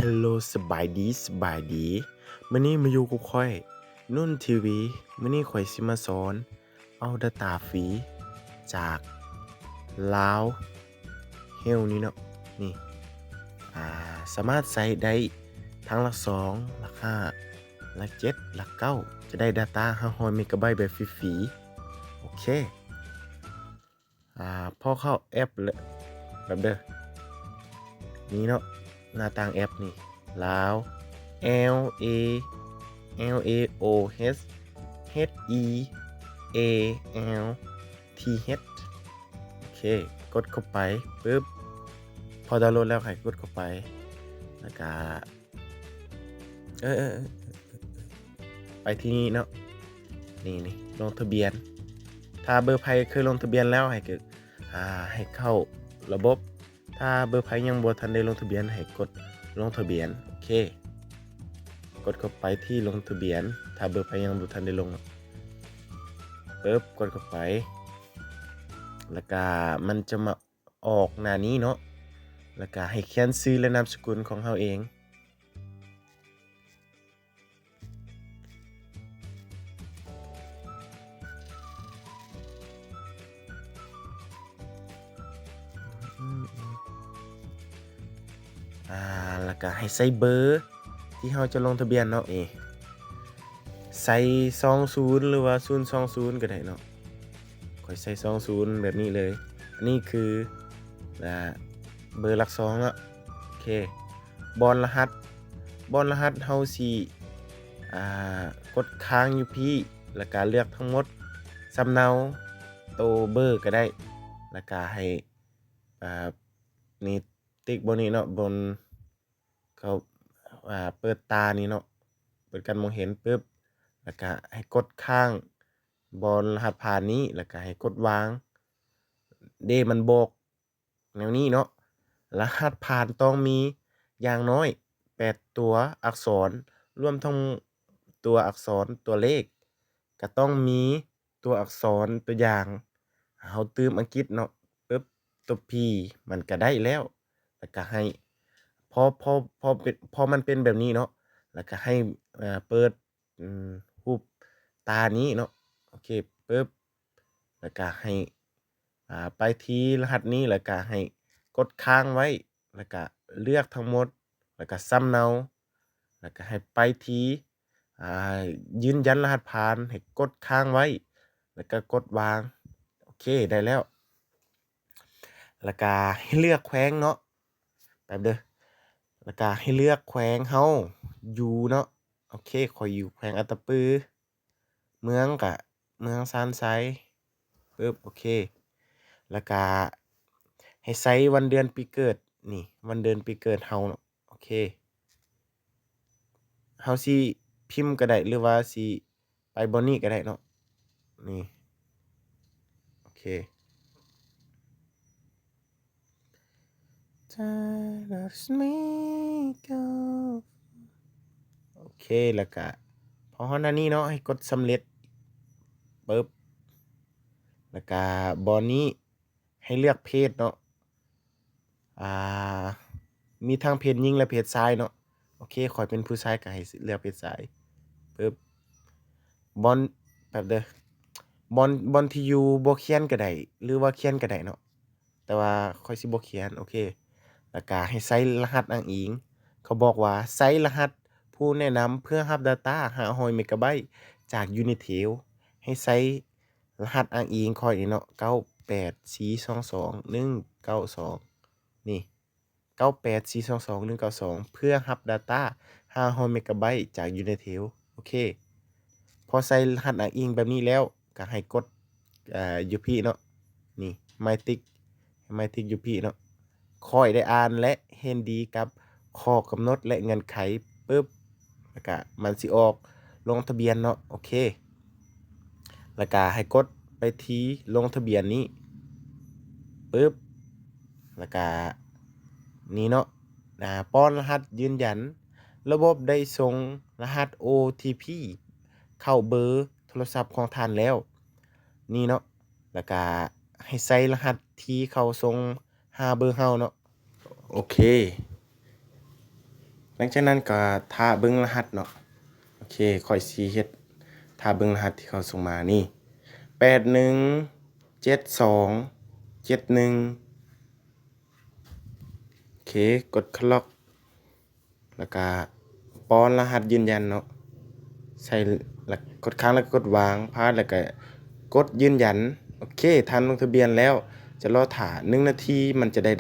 Hello สบายดีมื้อนี้มาอยู่กับข้อยนุ่นทีวีมื้อนี้ข้อยสิมาสอนเอา data ฟรีจากลาว Health นี่เนาะนี่สามารถใช้ได้ทั้งหลัก2หลัก5หลัก7หลัก9จะได้ data 500เมกะไบต์แบบฟรีๆโอเคพอเข้าแอปแล้วแบบเด้อนี่เนาะหน้าต่างแอปนี่ลาว L A L A O H H E A L T H โอเคกดเข้าไปปึ๊บพอดาวน์โหลดแล้วให้กดเข้าไปแล้วก็เออไปที่นี่เนาะนี่ลงทะเบียนถ้าเบอร์ไผเคยลงทะเบียนแล้วให้ให้เข้าระบบถ้าเบอร์ไผยังบ่ทันได้ลงทะเบียนให้กดลงทะเบียนโอเคกดเข้าไปที่ลงทะเบียนถ้าเบอร์ไผยังบ่ทันได้ลงปึ๊บกดเข้าไปแล้วก็มันจะมาออกหน้านี้เนาะแล้วก็ให้เขียนชื่อและนามสกุลของเราเองแล้วก็ให้ใส่เบอร์ที่เราจะลงทะเบียนเนาะนี่ใส่20หรือว่า020ก็ได้เนาะข้อยใส่20แบบนี้เลยอันนี้คือเบอร์หลัก2แล้วโอเคบอนรหัสเฮาสิกดค้างอยู่พี่แล้วก็เลือกทั้งหมดสำเนาโตเบอร์ก็ได้แล้วก็ให้นี่ติ๊กบนนี้เนาะบนเขาเปิดตานี่เนาะเปิดการมองเห็นปึ๊บแล้วก็ให้กดค้างบนรหัสผ่านนี้แล้วก็ให้กดวางมันบอกแนวนี้เนาะรหัสผ่านต้องมีอย่างน้อย8ตัวอักษรรวมทั้งตัวอักษรตัวเลขก็ต้องมีตัวอักษรตัวอย่างเราเติมอังกฤษเนาะปึ๊บตัว P มันก็ได้แล้วก็ให้พอมันเป็นแบบนี้เนาะแล้วก็ให้เปิดรูปตานี้เนาะโอเคปึ๊บแล้วก็ให้ไปที่รหัสนี้แล้วก็ให้กดค้างไว้แล้วก็เลือกทั้งหมดแล้วก็สำเนาแล้วก็ให้ไปที่ยืนยันรหัสผ่านให้กดค้างไว้แล้วก็กดวางโอเคได้แล้วแล้วก็ให้เลือกแขวงเนาะแป๊บเด้อแล้วก็ให้เลือกแขวงเราอยู่เนาะโอเคข้อยอยู่แขวงอัตตปือเมืองก็เมืองซานไซปึ๊บโอเคแล้วก็ให้ใส่วันเดือนปีเกิดนี่วันเดือนปีเกิดเราเนาะโอเคเราสิพิมพ์ก็ได้หรือว่าสิไปบ่นี้ก็ได้เนาะนี่โอเค โอเคแล้วก็พอฮอดหน้านี้เนาะให้กดสำเร็จปึ๊บแล้วก็บ่นี้ให้เลือกเพศเนาะอ่ามีทั้งเพศหญิงและเพศชายเนาะโอเคข้อยเป็นผู้ชายก็ให้เลือกเพศชายปึ๊บบอนแป๊บเด้อบอนที่อยู่บ่เขียนก็ได้หรือว่าเขียนก็ได้เนาะแต่ว่าข้อยสิบ่เขียนโอเคแล้วก็ให้ใส่รหัสอ้างอิงเขาบอกว่าใส่รหัสผู้แนะนำเพื่อรับ data 500เมกะไบต์จาก Unitel ให้ใส่รหัสอ้างอิงข้อยนี่เนาะ98422 192นี่98422 192เพื่อรับ data 500เมกะไบต์จาก Unitel โอเคพอใส่รหัสอ้างอิงแบบนี้แล้วก็ให้กดอยู่พี่เนาะนี่ My Tickอยู่พี่เนาะข้อยได้อ่านและเห็นดีกับข้อกำหนดและเงื่อนไขปึ๊บแล้วก็มันสิออกลงทะเบียนเนาะโอเคแล้วก็ให้กดไปที่ลงทะเบียนนี้ปึ๊บแล้วก็นี่เนาะป้อนรหัสยืนยันระบบได้ส่งรหัส OTP เข้าเบอร์โทรศัพท์ของท่านแล้วนี่เนาะแล้วก็ให้ใส่รหัสที่เขาส่งหาเบอร์เราเนาะโอเค หลังจากนั้นก็ท่าเบิ่งรหัสเนาะโอเคค่อยสิเฮ็ดท่าเบิ่งรหัสที่เขาส่งมานี่817271โอเคกดคล็อกแล้วก็ป้อนรหัสยืนยันเนาะใส่แล้วกดค้างแล้วก็กดวางพาสแล้วก็กดยืนยันโอเคท่านลงทะเบียนแล้วจะรอท่า1 นาทีมันจะได้